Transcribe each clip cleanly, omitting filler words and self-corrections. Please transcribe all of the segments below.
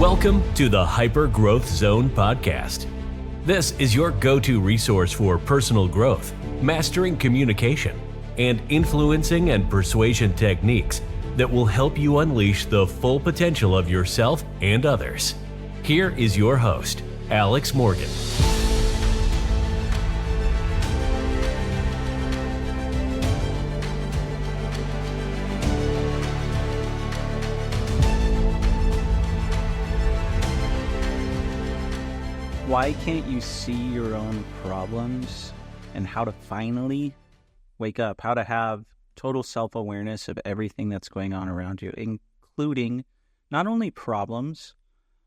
Welcome to the Hyper Growth Zone podcast. This is your go-to resource for personal growth, mastering communication, and influencing and persuasion techniques that will help you unleash the full potential of yourself and others. Here is your host, Alex Morgan. Why can't you see your own problems and how to finally wake up, how to have total self-awareness of everything that's going on around you, including not only problems,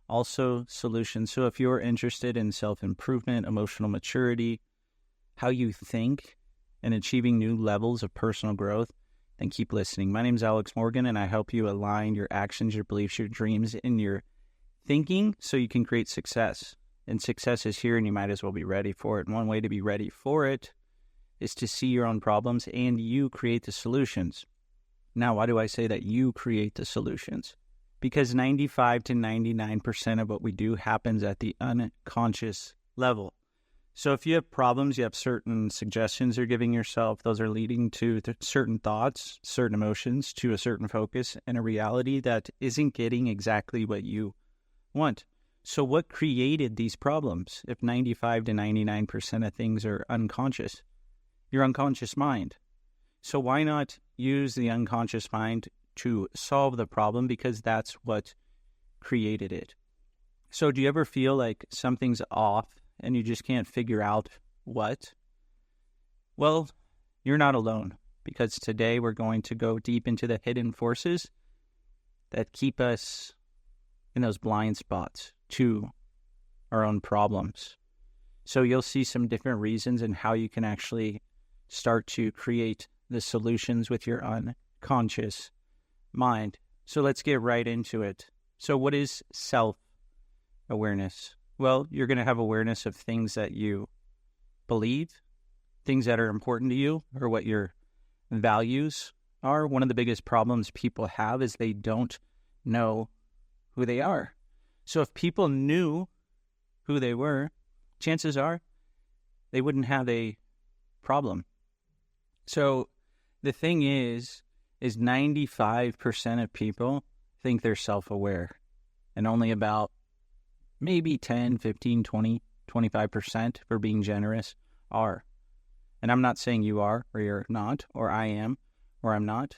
also solutions. So if you're interested in self-improvement, emotional maturity, how you think, and achieving new levels of personal growth, then keep listening. My name is Alex Morgan, and I help you align your actions, your beliefs, your dreams, and your thinking so you can create success. And success is here, and you might as well be ready for it. And one way to be ready for it is to see your own problems and you create the solutions. Now, why do I say that you create the solutions? Because 95 to 99% of what we do happens at the unconscious level. So if you have problems, you have certain suggestions you're giving yourself. Those are leading to certain thoughts, certain emotions, to a certain focus, and a reality that isn't getting exactly what you want. So what created these problems if 95 to 99% of things are unconscious? Your unconscious mind. So why not use the unconscious mind to solve the problem, because that's what created it? So do you ever feel like something's off and you just can't figure out what? Well, you're not alone, because today we're going to go deep into the hidden forces that keep us in those blind spots to our own problems. So you'll see some different reasons and how you can actually start to create the solutions with your unconscious mind. So let's get right into it. So what is self-awareness? Well, you're going to have awareness of things that you believe, things that are important to you, or what your values are. One of the biggest problems people have is they don't know who they are. So if people knew who they were, chances are they wouldn't have a problem. So the thing is 95% of people think they're self-aware, and only about maybe 10, 15, 20, 25%, for being generous, are. And I'm not saying you are, or you're not, or I am, or I'm not.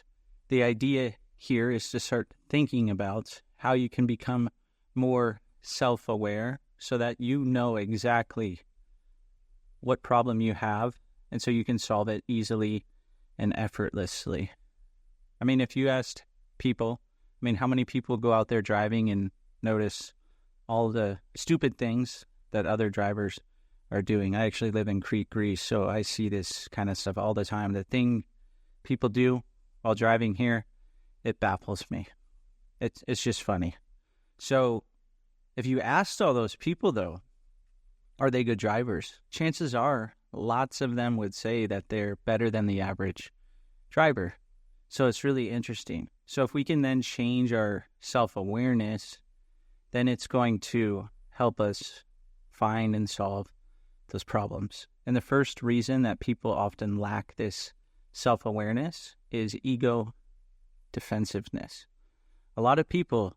The idea here is to start thinking about how you can become more self-aware so that you know exactly what problem you have, and so you can solve it easily and effortlessly. I mean, if you asked people, how many people go out there driving and notice all the stupid things that other drivers are doing? I actually live in Crete, Greece, so I see this kind of stuff all the time. The thing people do while driving here, it baffles me. It's just funny. So if you asked all those people, though, are they good drivers? Chances are lots of them would say that they're better than the average driver. So it's really interesting. So if we can then change our self-awareness, then it's going to help us find and solve those problems. And the first reason that people often lack this self-awareness is ego defensiveness. A lot of people,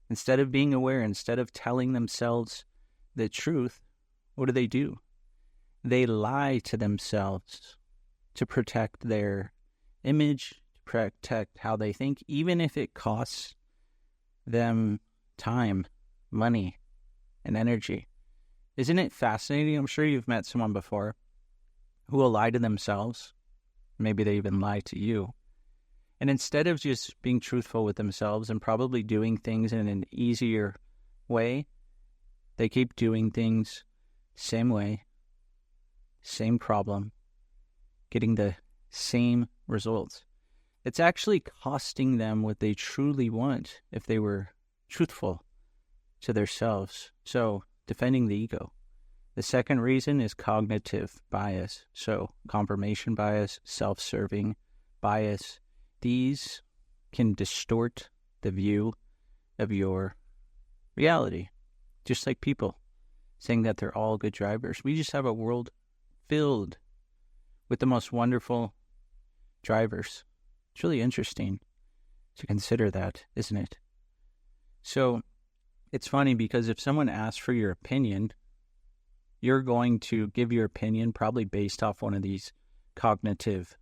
instead of being aware, instead of telling themselves the truth, what do? They lie to themselves to protect their image, to protect how they think, even if it costs them time, money, and energy. Isn't it fascinating? I'm sure you've met someone before who will lie to themselves. Maybe they even lie to you. And instead of just being truthful with themselves and probably doing things in an easier way, they keep doing things same way, same problem, getting the same results. It's actually costing them what they truly want if they were truthful to themselves. So, defending the ego. The second reason is cognitive bias. So, confirmation bias, self-serving bias. These can distort the view of your reality. Just like people saying that they're all good drivers. We just have a world filled with the most wonderful drivers. It's really interesting to consider that, isn't it? So it's funny because if someone asks for your opinion, you're going to give your opinion probably based off one of these cognitive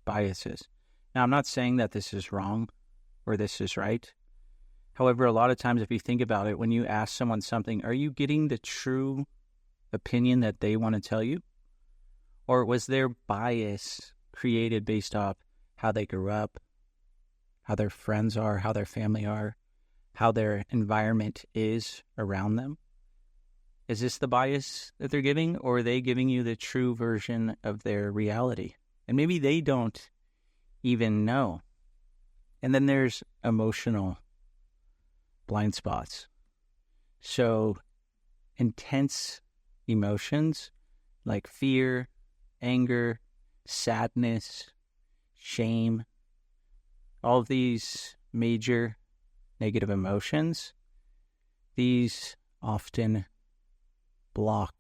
biases. Now, I'm not saying that this is wrong or this is right. However, a lot of times if you think about it, when you ask someone something, are you getting the true opinion that they want to tell you? Or was their bias created based off how they grew up, how their friends are, how their family are, how their environment is around them? Is this the bias that they're giving, or are they giving you the true version of their reality? And maybe they don't even know. And then there's emotional blind spots. So intense emotions like fear, anger, sadness, shame, all of these major negative emotions, these often block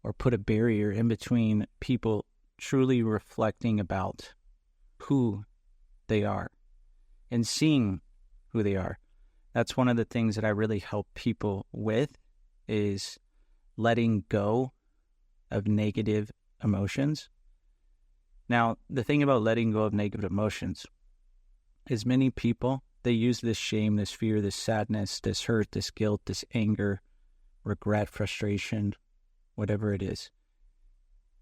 or put a barrier in between people truly reflecting about who they are and seeing who they are. That's one of the things that I really help people with, is letting go of negative emotions. Now, the thing about letting go of negative emotions is many people, they use this shame, this fear, this sadness, this hurt, this guilt, this anger, regret, frustration, whatever it is.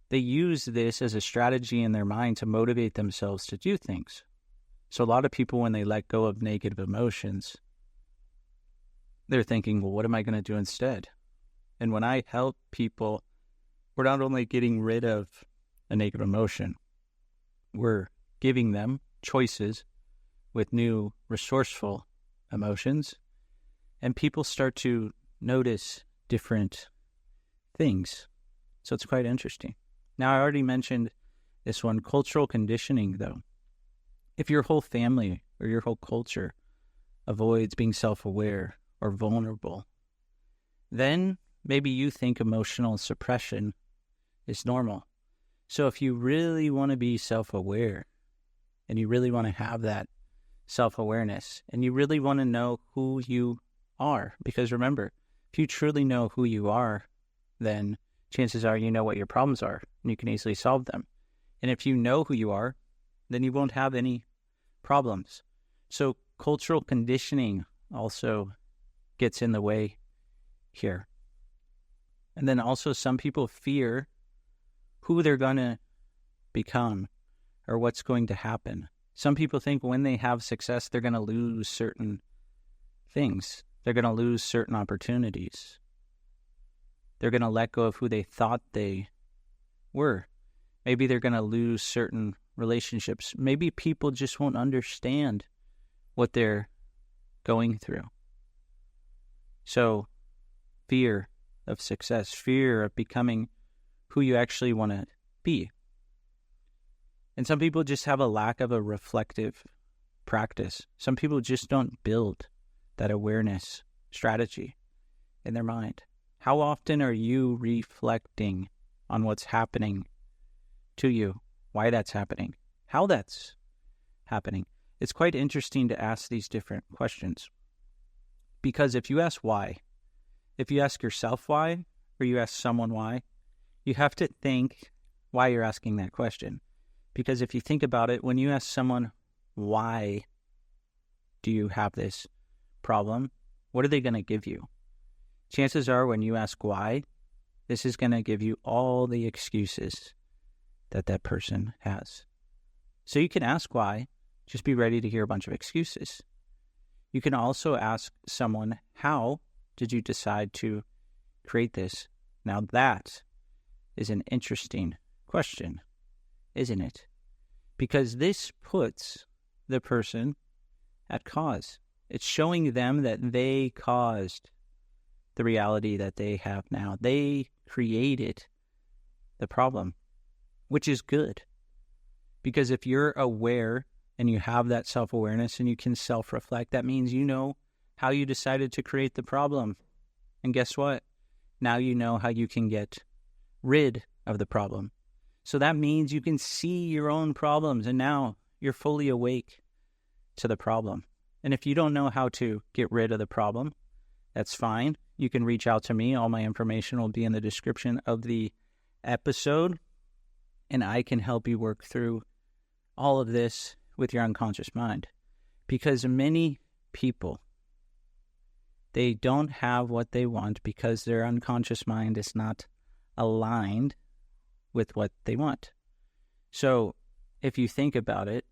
They use this as a strategy in their mind to motivate themselves to do things. So a lot of people, when they let go of negative emotions, they're thinking, well, what am I going to do instead? And when I help people, we're not only getting rid of a negative emotion, we're giving them choices with new resourceful emotions, and people start to notice different things. So it's quite interesting. Now, I already mentioned this one, cultural conditioning, though. If your whole family or your whole culture avoids being self-aware or vulnerable, then maybe you think emotional suppression is normal. So if you really want to be self-aware and you really want to have that self-awareness and you really want to know who you are, because remember, if you truly know who you are, then chances are you know what your problems are and you can easily solve them. And if you know who you are, then you won't have any problems. So cultural conditioning also gets in the way here. And then also some people fear who they're going to become or what's going to happen. Some people think when they have success, they're going to lose certain things. They're going to lose certain opportunities. They're going to let go of who they thought they were. Maybe they're going to lose certain relationships. Maybe people just won't understand what they're going through. So fear of success, fear of becoming who you actually want to be. And some people just have a lack of a reflective practice. Some people just don't build that awareness strategy in their mind. How often are you reflecting on what's happening to you, why that's happening, how that's happening? It's quite interesting to ask these different questions. Because if you ask why, if you ask yourself why, or you ask someone why, you have to think why you're asking that question. Because if you think about it, when you ask someone, why do you have this problem, what are they going to give you? Chances are when you ask why, this is going to give you all the excuses that person has. So you can ask why, just be ready to hear a bunch of excuses. You can also ask someone, how did you decide to create this? Now that is an interesting question, isn't it? Because this puts the person at cause. It's showing them that they caused the reality that they have now. They created the problem, which is good. Because if you're aware and you have that self-awareness and you can self-reflect, that means you know how you decided to create the problem. And guess what? Now you know how you can get rid of the problem. So that means you can see your own problems, and now you're fully awake to the problem. And if you don't know how to get rid of the problem, that's fine. You can reach out to me. All my information will be in the description of the episode, and I can help you work through all of this with your unconscious mind. Because many people, they don't have what they want because their unconscious mind is not aligned with what they want. So if you think about it,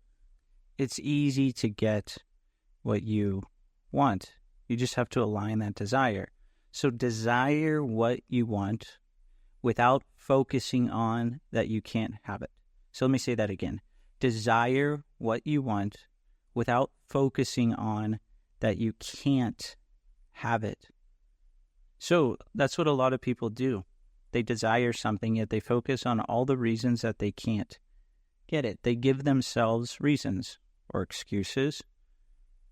it's easy to get what you want. You just have to align that desire. So desire what you want without focusing on that you can't have it. So let me say that again. Desire what you want without focusing on that you can't have it. So that's what a lot of people do. They desire something, yet they focus on all the reasons that they can't get it. They give themselves reasons or excuses,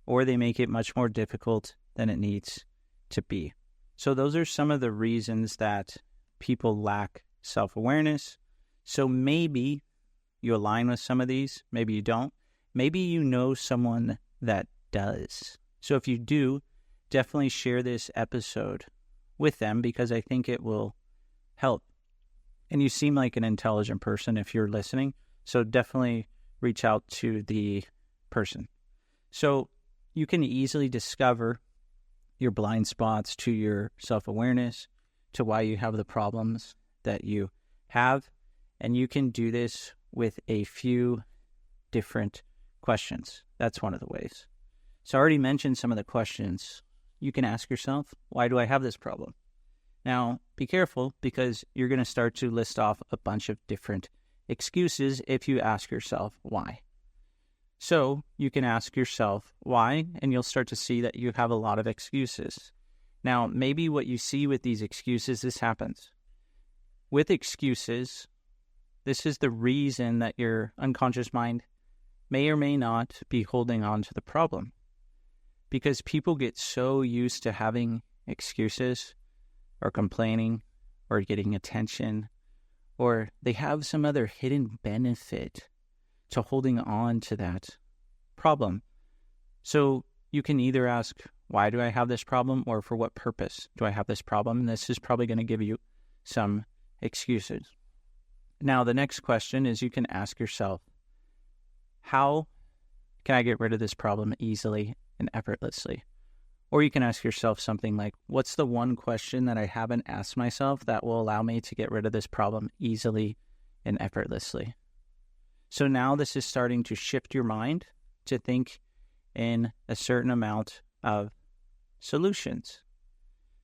or they make it much more difficult than it needs to be. So those are some of the reasons that people lack self-awareness. So maybe you align with some of these, maybe you don't. Maybe you know someone that does. So if you do, definitely share this episode with them because I think it will help. And you seem like an intelligent person if you're listening, so definitely reach out to the person. So you can easily discover your blind spots to your self-awareness, to why you have the problems that you have, and you can do this with a few different questions. That's one of the ways. So I already mentioned some of the questions you can ask yourself. Why do I have this problem? Now, be careful because you're going to start to list off a bunch of different excuses if you ask yourself why. So you can ask yourself why, and you'll start to see that you have a lot of excuses. Now, maybe what you see with these excuses, this happens. With excuses, this is the reason that your unconscious mind may or may not be holding on to the problem. Because people get so used to having excuses or complaining or getting attention, or they have some other hidden benefit to holding on to that problem. So you can either ask, why do I have this problem? Or for what purpose do I have this problem? And this is probably going to give you some excuses. Now, the next question is you can ask yourself, how can I get rid of this problem easily and effortlessly? Or you can ask yourself something like, what's the one question that I haven't asked myself that will allow me to get rid of this problem easily and effortlessly? So now this is starting to shift your mind to think in a certain amount of solutions,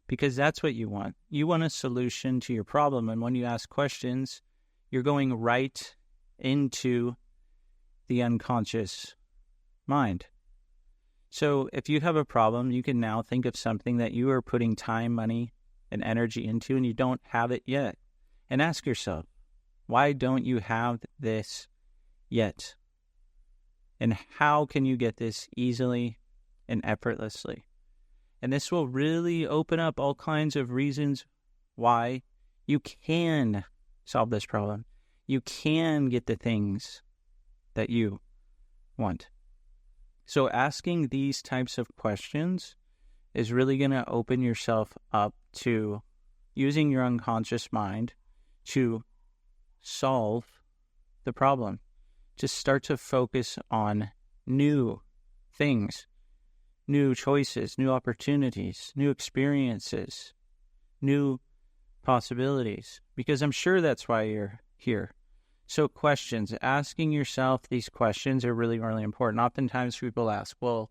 because that's what you want. You want a solution to your problem. And when you ask questions, you're going right into the unconscious mind. So if you have a problem, you can now think of something that you are putting time, money, and energy into, and you don't have it yet. And ask yourself, why don't you have this yet? And how can you get this easily and effortlessly? And this will really open up all kinds of reasons why you can solve this problem. You can get the things that you want. So asking these types of questions is really going to open yourself up to using your unconscious mind to solve the problem. Just start to focus on new things, new choices, new opportunities, new experiences, new possibilities, because I'm sure that's why you're here. So questions, asking yourself these questions are really, really important. Oftentimes people ask, well,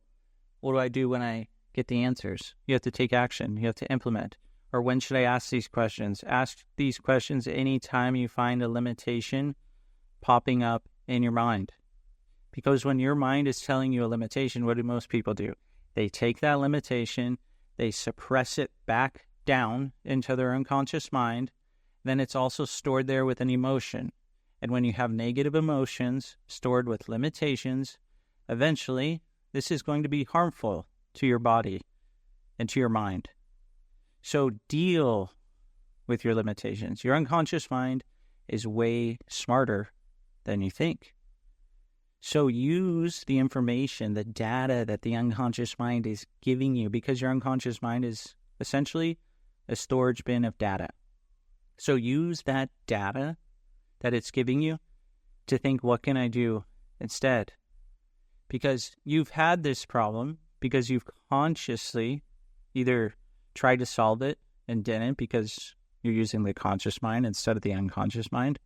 what do I do when I get the answers? You have to take action. You have to implement. Or when should I ask these questions? Ask these questions anytime you find a limitation popping up in your mind. Because when your mind is telling you a limitation, what do most people do? They take that limitation, they suppress it back down into their unconscious mind, then it's also stored there with an emotion. And when you have negative emotions stored with limitations, eventually this is going to be harmful to your body, into your mind. So deal with your limitations. Your unconscious mind is way smarter than you think. So use the information, the data that the unconscious mind is giving you, because your unconscious mind is essentially a storage bin of data. So use that data that it's giving you to think, what can I do instead? Because you've had this problem because you've consciously either tried to solve it and didn't because you're using the conscious mind instead of the unconscious mind,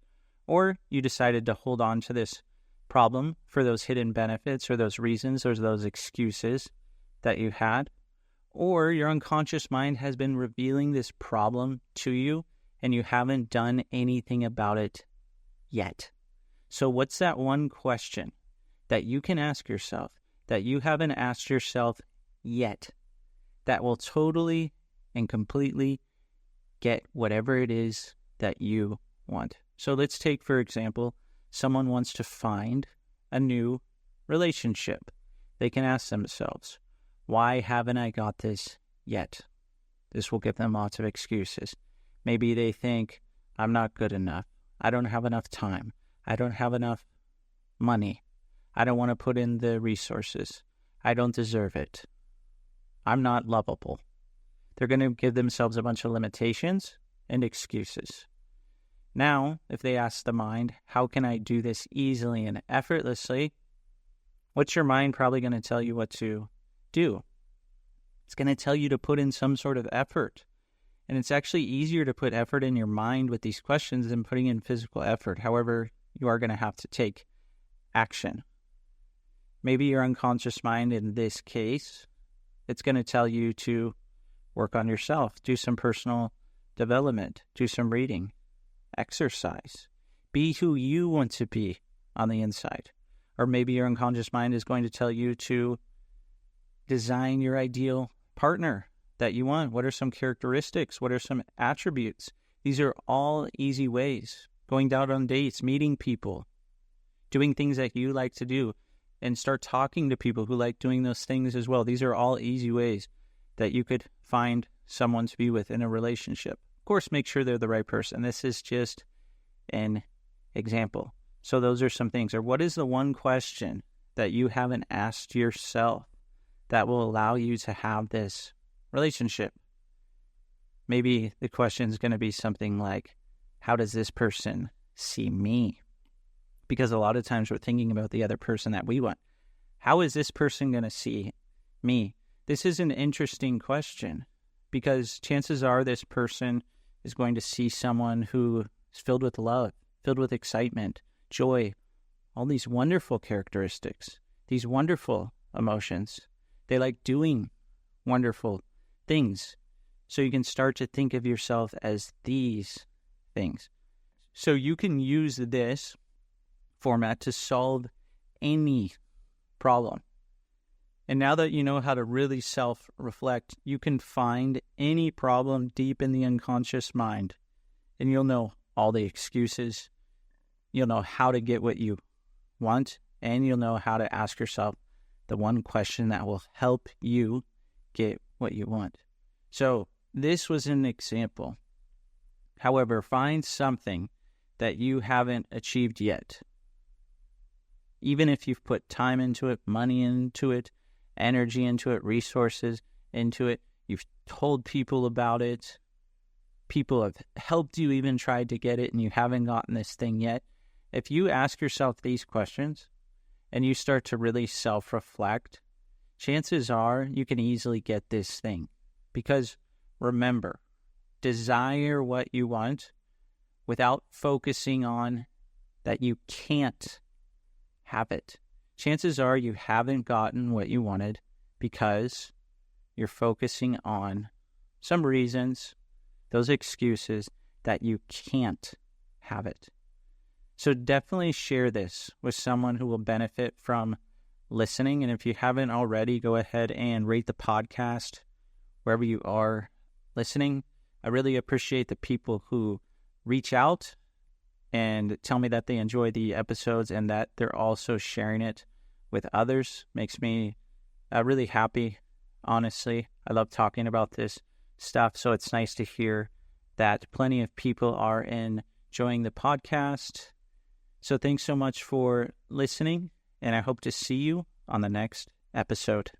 or you decided to hold on to this problem for those hidden benefits or those reasons or those excuses that you had, or your unconscious mind has been revealing this problem to you and you haven't done anything about it yet. So what's that one question that you can ask yourself that you haven't asked yourself yet that will totally and completely get whatever it is that you want? So let's take, for example, someone wants to find a new relationship. They can ask themselves, why haven't I got this yet? This will give them lots of excuses. Maybe they think, I'm not good enough. I don't have enough time. I don't have enough money. I don't want to put in the resources. I don't deserve it. I'm not lovable. They're going to give themselves a bunch of limitations and excuses. Now, if they ask the mind, how can I do this easily and effortlessly? What's your mind probably going to tell you what to do? It's going to tell you to put in some sort of effort. And it's actually easier to put effort in your mind with these questions than putting in physical effort. However, you are going to have to take action. Maybe your unconscious mind, in this case, it's going to tell you to work on yourself, do some personal development, do some reading, exercise, be who you want to be on the inside. Or maybe your unconscious mind is going to tell you to design your ideal partner that you want. What are some characteristics? What are some attributes? These are all easy ways. Going out on dates, meeting people, doing things that you like to do, and start talking to people who like doing those things as well. These are all easy ways that you could find someone to be with in a relationship. Of course, make sure they're the right person. This is just an example. So those are some things. Or what is the one question that you haven't asked yourself that will allow you to have this relationship? Maybe the question is going to be something like, how does this person see me? Because a lot of times we're thinking about the other person that we want. How is this person going to see me? This is an interesting question because chances are this person is going to see someone who is filled with love, filled with excitement, joy, all these wonderful characteristics, these wonderful emotions. They like doing wonderful things. So you can start to think of yourself as these things. So you can use this format to solve any problem. And now that you know how to really self-reflect, you can find any problem deep in the unconscious mind. And you'll know all the excuses. You'll know how to get what you want. And you'll know how to ask yourself the one question that will help you get what you want. So this was an example. However, find something that you haven't achieved yet. Even if you've put time into it, money into it, energy into it, resources into it, you've told people about it, people have helped you even tried to get it, and you haven't gotten this thing yet. If you ask yourself these questions and you start to really self-reflect, chances are you can easily get this thing. Because remember, desire what you want without focusing on that you can't have it. Chances are you haven't gotten what you wanted because you're focusing on some reasons, those excuses that you can't have it. So definitely share this with someone who will benefit from listening. And if you haven't already, go ahead and rate the podcast wherever you are listening. I really appreciate the people who reach out and tell me that they enjoy the episodes and that they're also sharing it with others. Makes me really happy. honestly. I love talking about this stuff, so it's nice to hear that plenty of people are enjoying the podcast. So thanks so much for listening, and I hope to see you on the next episode.